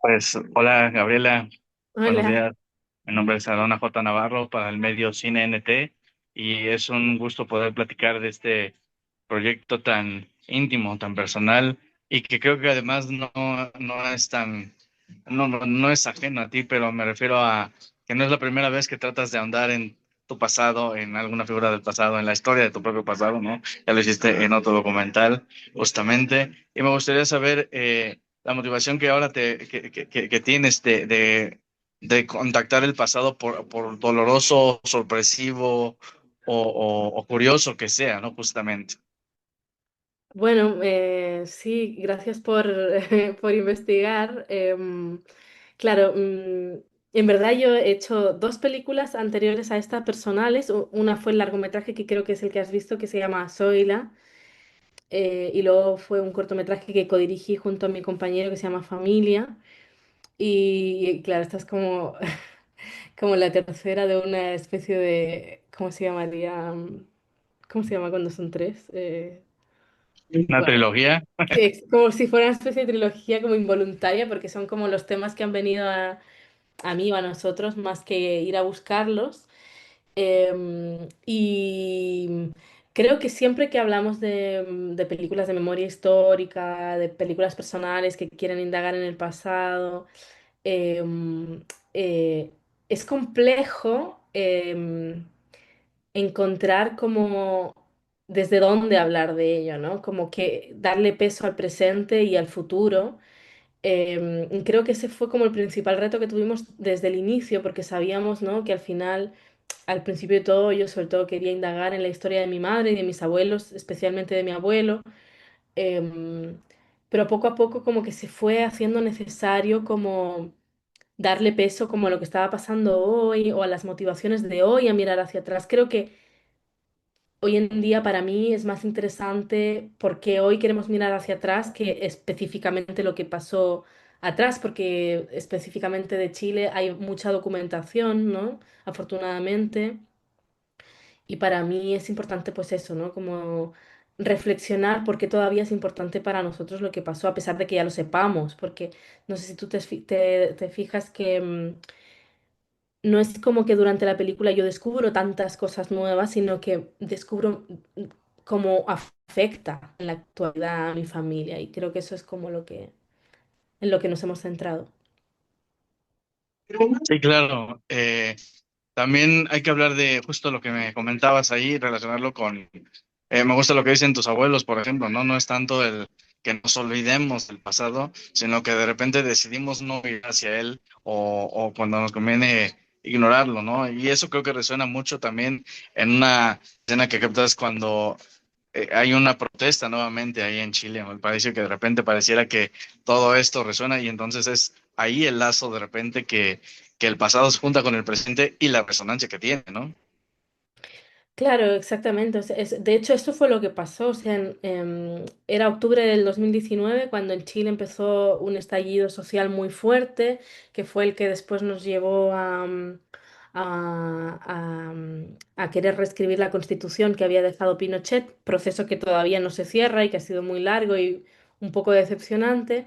Pues hola Gabriela, buenos Hola. días. Mi nombre es Arona J. Navarro para el medio Cine NT y es un gusto poder platicar de este proyecto tan íntimo, tan personal y que creo que además no es no es ajeno a ti, pero me refiero a que no es la primera vez que tratas de ahondar en tu pasado, en alguna figura del pasado, en la historia de tu propio pasado, ¿no? Ya lo hiciste en otro documental, justamente. Y me gustaría saber la motivación que ahora que tienes de contactar el pasado por doloroso, sorpresivo o curioso que sea, ¿no? Justamente. Bueno, sí, gracias por, por investigar. Claro, en verdad yo he hecho dos películas anteriores a esta personales. Una fue el largometraje que creo que es el que has visto, que se llama Zoila, y luego fue un cortometraje que codirigí junto a mi compañero que se llama Familia. Y claro, esta es como, como la tercera de una especie de, ¿cómo se llamaría? ¿Cómo se llama cuando son tres? Una Bueno, trilogía. que es como si fuera una especie de trilogía como involuntaria, porque son como los temas que han venido a mí o a nosotros más que ir a buscarlos. Y creo que siempre que hablamos de películas de memoria histórica, de películas personales que quieren indagar en el pasado, em, eh, es complejo encontrar como desde dónde hablar de ello, ¿no? Como que darle peso al presente y al futuro. Creo que ese fue como el principal reto que tuvimos desde el inicio, porque sabíamos, ¿no? Que al final, al principio de todo, yo sobre todo quería indagar en la historia de mi madre y de mis abuelos, especialmente de mi abuelo. Em, pero poco a poco como que se fue haciendo necesario como darle peso como a lo que estaba pasando hoy o a las motivaciones de hoy, a mirar hacia atrás. Creo que hoy en día para mí es más interesante porque hoy queremos mirar hacia atrás que específicamente lo que pasó atrás, porque específicamente de Chile hay mucha documentación, ¿no? Afortunadamente. Y para mí es importante pues eso, ¿no? Como reflexionar por qué todavía es importante para nosotros lo que pasó, a pesar de que ya lo sepamos, porque no sé si tú te fijas que no es como que durante la película yo descubro tantas cosas nuevas, sino que descubro cómo afecta en la actualidad a mi familia y creo que eso es como lo que, en lo que nos hemos centrado. Sí, claro. También hay que hablar de justo lo que me comentabas ahí, relacionarlo con, me gusta lo que dicen tus abuelos, por ejemplo, ¿no? No es tanto el que nos olvidemos del pasado, sino que de repente decidimos no ir hacia él o cuando nos conviene ignorarlo, ¿no? Y eso creo que resuena mucho también en una escena que captas cuando hay una protesta nuevamente ahí en Chile. Me parece que de repente pareciera que todo esto resuena y entonces es ahí el lazo de repente que el pasado se junta con el presente y la resonancia que tiene, ¿no? Claro, exactamente. O sea, de hecho, esto fue lo que pasó. O sea, era octubre del 2019 cuando en Chile empezó un estallido social muy fuerte, que fue el que después nos llevó a querer reescribir la Constitución que había dejado Pinochet, proceso que todavía no se cierra y que ha sido muy largo y un poco decepcionante.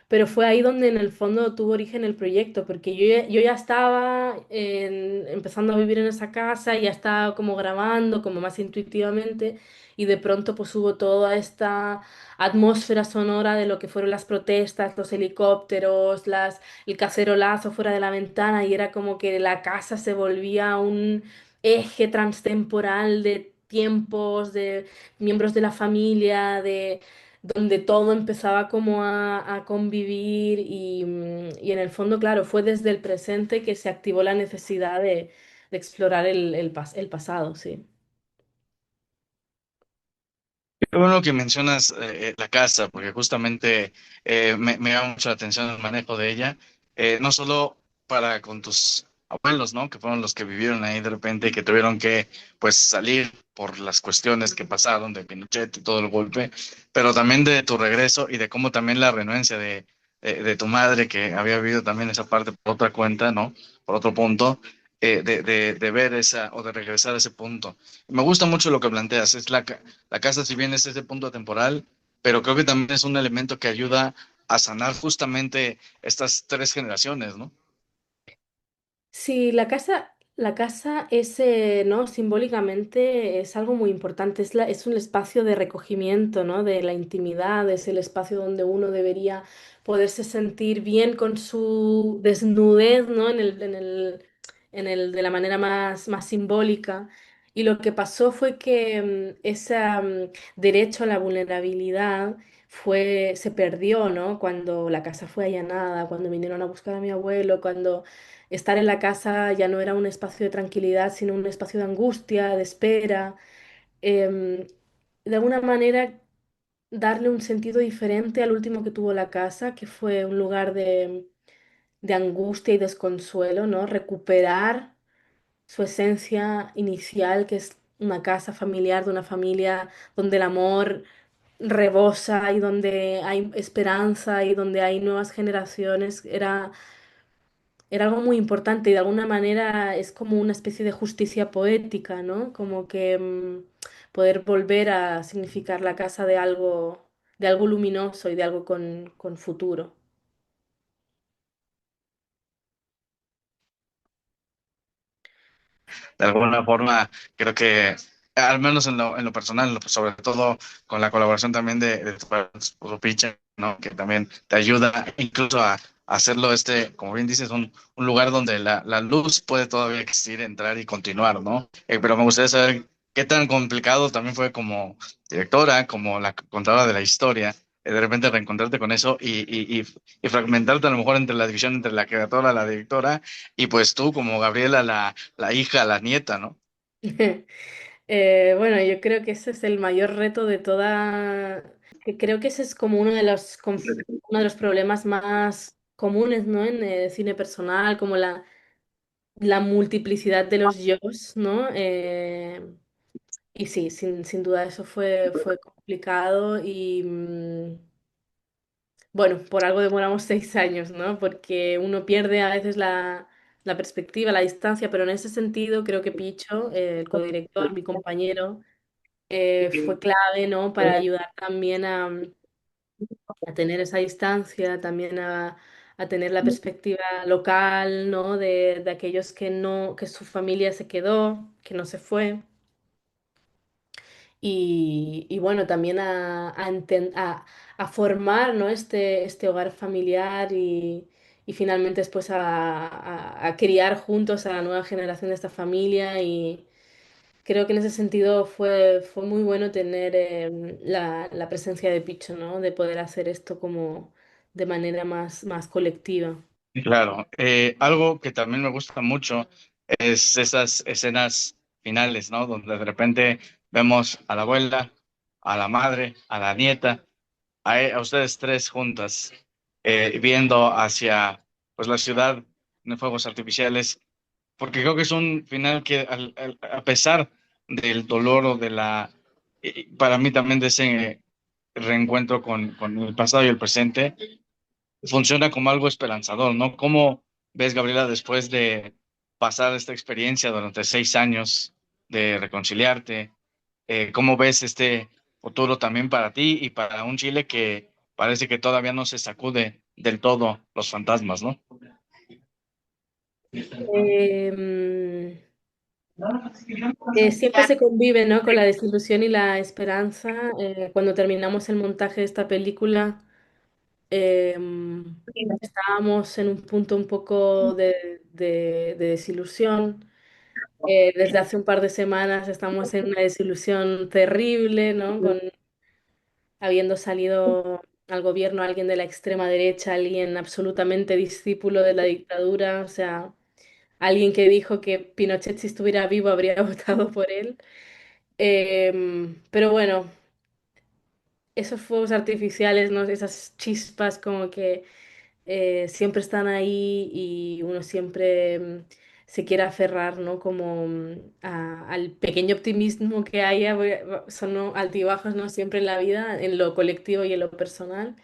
Pero fue ahí donde en el fondo tuvo origen el proyecto, porque yo ya estaba empezando a vivir en esa casa, y ya estaba como grabando, como más intuitivamente, y de pronto pues hubo toda esta atmósfera sonora de lo que fueron las protestas, los helicópteros, el cacerolazo fuera de la ventana, y era como que la casa se volvía un eje transtemporal de tiempos, de miembros de la familia, de donde todo empezaba como a convivir y en el fondo, claro, fue desde el presente que se activó la necesidad de explorar el pasado, sí. Qué bueno que mencionas la casa, porque justamente me llama mucho la atención el manejo de ella, no solo para con tus abuelos, ¿no? Que fueron los que vivieron ahí de repente y que tuvieron que, pues, salir por las cuestiones que pasaron de Pinochet y todo el golpe, pero también de tu regreso y de cómo también la renuencia de tu madre, que había vivido también esa parte por otra cuenta, ¿no? Por otro punto, de ver esa o de regresar a ese punto. Me gusta mucho lo que planteas, es la casa, si bien es ese punto temporal, pero creo que también es un elemento que ayuda a sanar justamente estas tres generaciones, ¿no? Sí, la casa es, ¿no? Simbólicamente es algo muy importante, es un espacio de recogimiento, ¿no? De la intimidad, es el espacio donde uno debería poderse sentir bien con su desnudez, ¿no? De la manera más simbólica. Y lo que pasó fue que ese derecho a la vulnerabilidad se perdió, ¿no? Cuando la casa fue allanada, cuando vinieron a buscar a mi abuelo, cuando estar en la casa ya no era un espacio de tranquilidad, sino un espacio de angustia, de espera. Em, de alguna manera, darle un sentido diferente al último que tuvo la casa, que fue un lugar de angustia y desconsuelo, ¿no? Recuperar su esencia inicial, que es una casa familiar, de una familia donde el amor rebosa y donde hay esperanza y donde hay nuevas generaciones, era algo muy importante y de alguna manera es como una especie de justicia poética, ¿no? Como que poder volver a significar la casa de algo luminoso y de algo con futuro. De alguna forma, creo que, al menos en lo personal, sobre todo con la colaboración también de tu esposo Picha, ¿no? Que también te ayuda incluso a hacerlo como bien dices, un lugar donde la luz puede todavía existir, entrar y continuar, ¿no? Pero me gustaría saber qué tan complicado también fue como directora, como la contadora de la historia, de repente reencontrarte con eso y fragmentarte a lo mejor entre la división entre la creadora, la directora, y pues tú como Gabriela, la hija, la nieta, ¿no? Bueno, yo creo que ese es el mayor reto de toda, que creo que ese es como uno de los problemas más comunes, ¿no? En el cine personal, como la multiplicidad de los yos, ¿no? Y sí, sin duda eso fue complicado y bueno, por algo demoramos 6 años, ¿no? Porque uno pierde a veces la perspectiva, la distancia, pero en ese sentido creo que Picho, el codirector, mi compañero, fue clave, ¿no? Para ayudar también a tener esa distancia, también a tener la perspectiva local, ¿no? De aquellos que no, que su familia se quedó, que no se fue. Y bueno, también a formar, ¿no? Este hogar familiar y finalmente después a criar juntos a la nueva generación de esta familia y creo que en ese sentido fue muy bueno tener la presencia de Picho, ¿no? De poder hacer esto como de manera más colectiva. Claro, algo que también me gusta mucho es esas escenas finales, ¿no? Donde de repente vemos a la abuela, a la madre, a la nieta, a ustedes tres juntas, viendo hacia pues la ciudad de fuegos artificiales, porque creo que es un final que a pesar del dolor o de para mí también de ese reencuentro con el pasado y el presente, funciona como algo esperanzador, ¿no? ¿Cómo ves, Gabriela, después de pasar esta experiencia durante 6 años de reconciliarte? ¿Cómo ves este futuro también para ti y para un Chile que parece que todavía no se sacude del todo los fantasmas, ¿no? Em, siempre se convive, ¿no? Con la desilusión y la esperanza. Cuando terminamos el montaje de esta película, em, estábamos en un punto un poco de desilusión. Desde hace un par de semanas estamos en una desilusión terrible, ¿no? Habiendo salido al gobierno alguien de la extrema derecha, alguien absolutamente discípulo de la dictadura, o sea, alguien que dijo que Pinochet si estuviera vivo habría votado por él. Pero bueno, esos fuegos artificiales, ¿no? Esas chispas como que siempre están ahí y uno siempre se quiere aferrar, ¿no? Como al pequeño optimismo que haya, son ¿no? altibajos, ¿no? Siempre en la vida, en lo colectivo y en lo personal.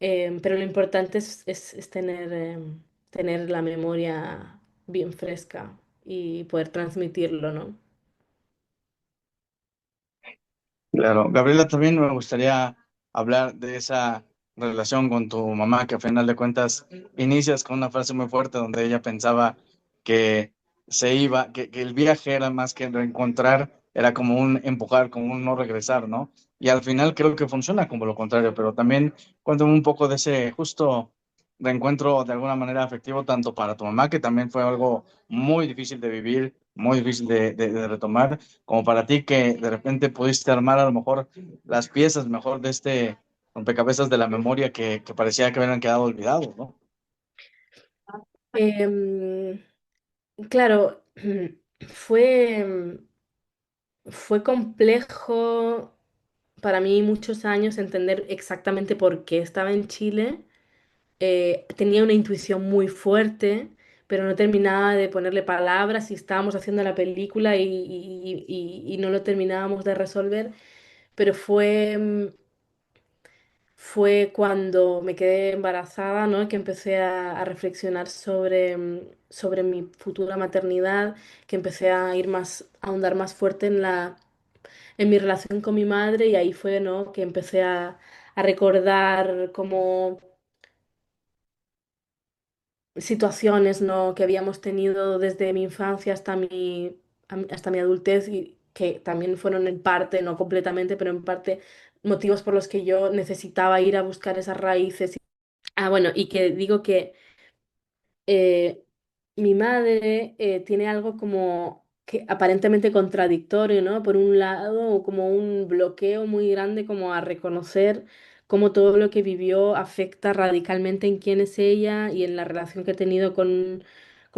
Pero lo importante es tener la memoria bien fresca y poder transmitirlo, ¿no? Claro, Gabriela, también me gustaría hablar de esa relación con tu mamá, que a final de cuentas inicias con una frase muy fuerte donde ella pensaba que que el viaje era más que reencontrar, era como un empujar, como un no regresar, ¿no? Y al final creo que funciona como lo contrario, pero también cuéntame un poco de ese justo reencuentro de alguna manera afectivo, tanto para tu mamá, que también fue algo muy difícil de vivir, muy difícil de retomar, como para ti que de repente pudiste armar a lo mejor las piezas mejor de este rompecabezas de la memoria que parecía que habían quedado olvidados, ¿no? Em, claro, fue, fue complejo para mí muchos años entender exactamente por qué estaba en Chile. Tenía una intuición muy fuerte, pero no terminaba de ponerle palabras y estábamos haciendo la película y no lo terminábamos de resolver. Pero fue cuando me quedé embarazada, ¿no? Que empecé a reflexionar sobre mi futura maternidad, que empecé a ir más, a ahondar más fuerte en mi relación con mi madre y ahí fue, ¿no? Que empecé a recordar como situaciones, ¿no? Que habíamos tenido desde mi infancia hasta mi adultez y que también fueron en parte, no completamente, pero en parte motivos por los que yo necesitaba ir a buscar esas raíces. Ah, bueno, y que digo que eh, mi madre tiene algo como que aparentemente contradictorio, ¿no? Por un lado, como un bloqueo muy grande como a reconocer cómo todo lo que vivió afecta radicalmente en quién es ella y en la relación que ha tenido con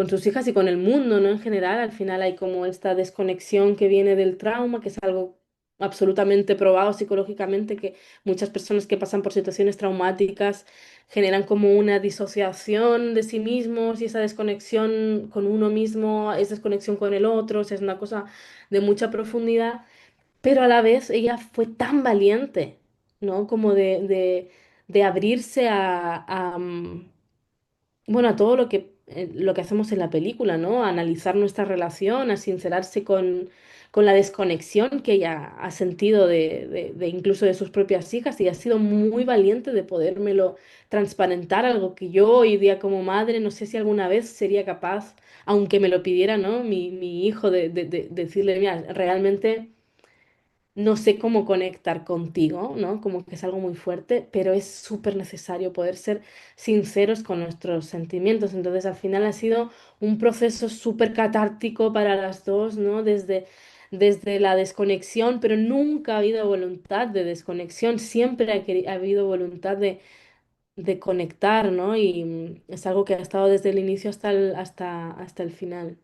sus hijas y con el mundo, ¿no? En general, al final hay como esta desconexión que viene del trauma, que es algo absolutamente probado psicológicamente, que muchas personas que pasan por situaciones traumáticas generan como una disociación de sí mismos y esa desconexión con uno mismo es desconexión con el otro, o sea, es una cosa de mucha profundidad, pero a la vez ella fue tan valiente, ¿no? Como de abrirse bueno, a todo lo que hacemos en la película, ¿no? A analizar nuestra relación, a sincerarse con la desconexión que ella ha sentido de incluso de sus propias hijas y ha sido muy valiente de podérmelo transparentar, algo que yo hoy día como madre no sé si alguna vez sería capaz, aunque me lo pidiera, ¿no? Mi hijo de decirle, mira, realmente no sé cómo conectar contigo, ¿no? Como que es algo muy fuerte, pero es súper necesario poder ser sinceros con nuestros sentimientos. Entonces, al final ha sido un proceso súper catártico para las dos, ¿no? Desde la desconexión, pero nunca ha habido voluntad de desconexión, siempre ha habido voluntad de conectar, ¿no? Y es algo que ha estado desde el inicio hasta el final.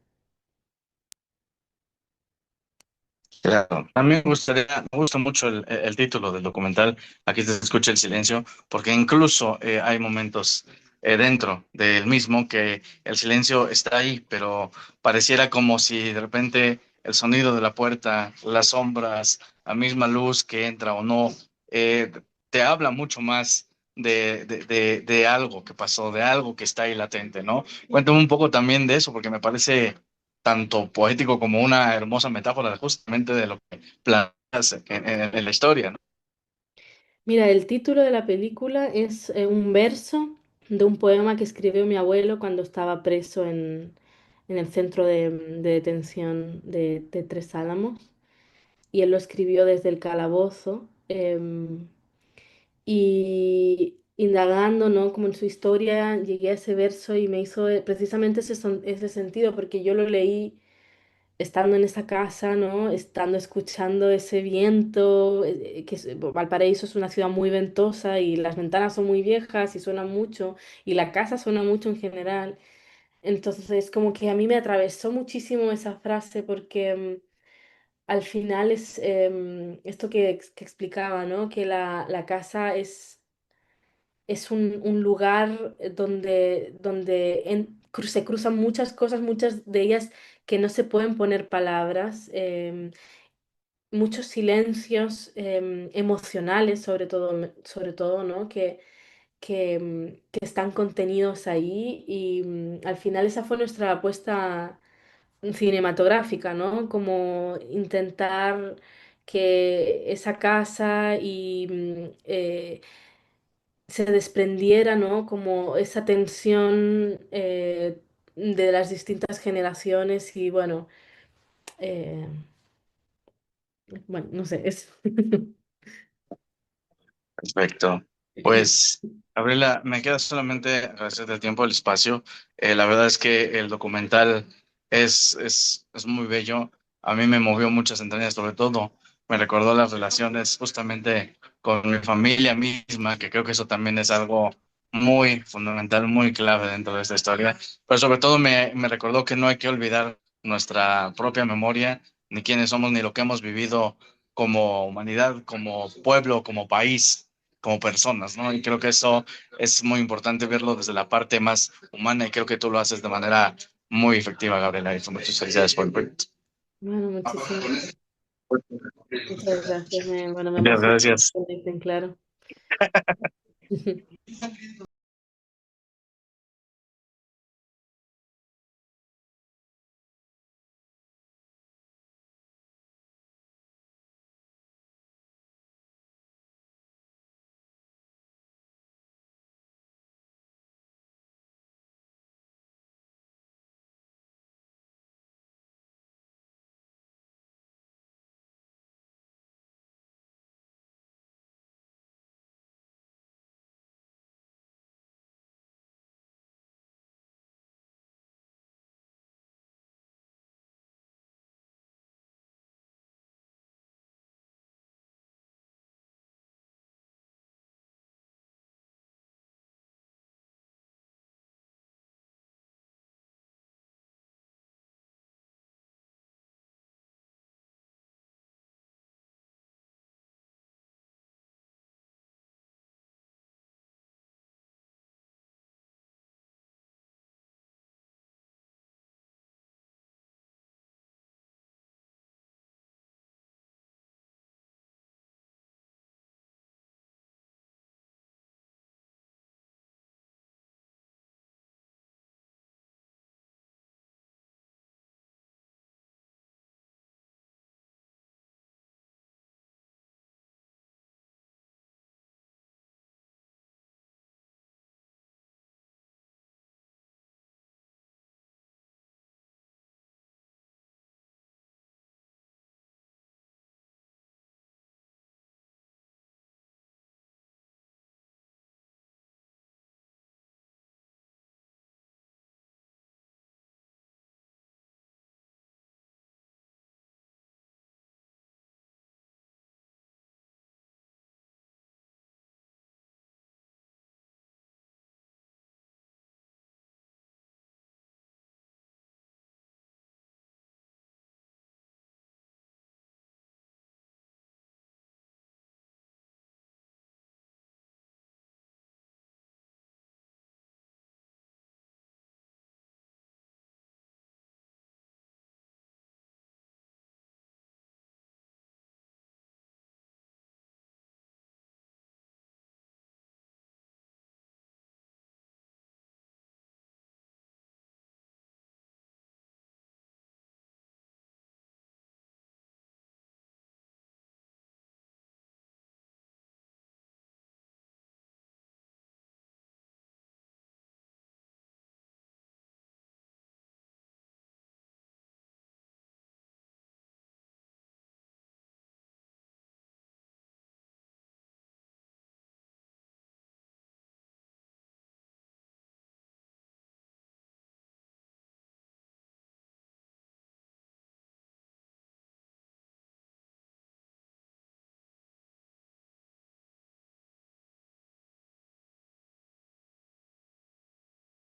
Claro, a mí me gusta mucho el título del documental, Aquí se escucha el silencio, porque incluso hay momentos dentro del mismo que el silencio está ahí, pero pareciera como si de repente el sonido de la puerta, las sombras, la misma luz que entra o no, eh, te habla mucho más de algo que pasó, de algo que está ahí latente, ¿no? Cuéntame un poco también de eso, porque me parece tanto poético como una hermosa metáfora justamente de lo que planteas en la historia, ¿no? Mira, el título de la película es un verso de un poema que escribió mi abuelo cuando estaba preso en el centro de detención de Tres Álamos. Y él lo escribió desde el calabozo. Y indagando, ¿no? Como en su historia, llegué a ese verso y me hizo precisamente ese sentido, porque yo lo leí estando en esa casa, ¿no? Estando escuchando ese viento, Valparaíso es una ciudad muy ventosa y las ventanas son muy viejas y suenan mucho y la casa suena mucho en general. Entonces, como que a mí me atravesó muchísimo esa frase porque al final es esto que explicaba, ¿no? Que la casa es un lugar donde se cruzan muchas cosas, muchas de ellas que no se pueden poner palabras, muchos silencios emocionales, sobre todo, ¿no? Que están contenidos ahí y al final esa fue nuestra apuesta cinematográfica, ¿no? Como intentar que esa casa se desprendiera, ¿no? Como esa tensión de las distintas generaciones y eh, bueno, no sé, es... Perfecto. Pues, Gabriela, me queda solamente agradecer el tiempo, el espacio. La verdad es que el documental es muy bello. A mí me movió muchas entrañas, sobre todo me recordó las relaciones justamente con mi familia misma, que creo que eso también es algo muy fundamental, muy clave dentro de esta historia. Pero sobre todo me recordó que no hay que olvidar nuestra propia memoria, ni quiénes somos, ni lo que hemos vivido como humanidad, como pueblo, como país, como personas, ¿no? Y creo que eso es muy importante verlo desde la parte más humana y creo que tú lo haces de manera muy efectiva, Gabriela. Y muchas felicidades por el proyecto. Bueno, muchísimas, muchas gracias. Me Muchas emociona que gracias. conecten, claro.